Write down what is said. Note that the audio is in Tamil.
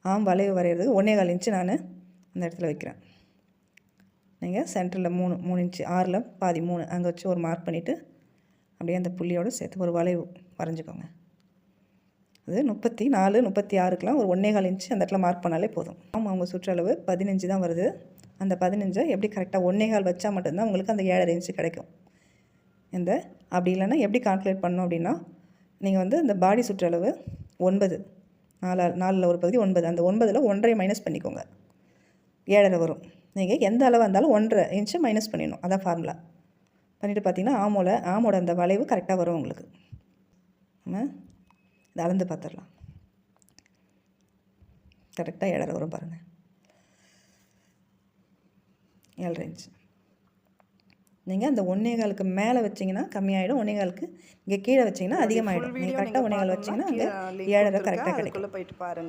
ஆம் வளைவு வரைகிறதுக்கு 1.25 இன்ச்சு நான் அந்த இடத்துல வைக்கிறேன். நீங்கள் சென்டரில் 3 இன்ச்சு 6ல் பாதி 3 அங்கே வச்சு ஒரு மார்க் பண்ணிவிட்டு அப்படியே அந்த புள்ளியோடு சேர்த்து ஒரு வளைவு வரைஞ்சிக்கோங்க. அது 34 36க்கெலாம் ஒரு 1.25 இன்ச்சு அந்த இடத்துல மார்க் பண்ணாலே போதும். ஆமாம், அவங்க சுற்றளவு 15 தான் வருது. அந்த 15 எப்படி கரெக்டாக 1.25 வச்சா மட்டும்தான் உங்களுக்கு அந்த 7.5 இன்ச்சு கிடைக்கும். அப்படி இல்லைன்னா எப்படி கால்குலேட் பண்ணணும் அப்படின்னா, நீங்கள் இந்த பாடி சுற்றளவு 9, 4ல் ஒரு பகுதி 9, அந்த 9ல் 1.5 மைனஸ் பண்ணிக்கோங்க, 7.5 வரும். நீங்கள் எந்த அளவு இருந்தாலும் 1.5 இன்ச்சு மைனஸ் பண்ணிடணும். அதான் ஃபார்முலா. பண்ணிவிட்டு பார்த்தீங்கன்னா ஆமோட அந்த வளைவு கரெக்டாக வரும் உங்களுக்கு. நம்ம இதை அளந்து பார்த்துடலாம். கரெக்டாக 7.5 வரும் பாருங்கள், 7.5 இன்ச்சு. நீங்கள் அந்த 1.25க்கு மேலே வச்சிங்கன்னா கம்மியாகிடும், 1.25க்கு இங்கே கீழே வச்சிங்கன்னா அதிகமாகிடும். நீங்கள் கரெக்டாக 1.25 வச்சிங்கன்னா அங்கே 7.5 கரெக்டாக கிடைக்கும். போயிட்டு பாருங்கள்.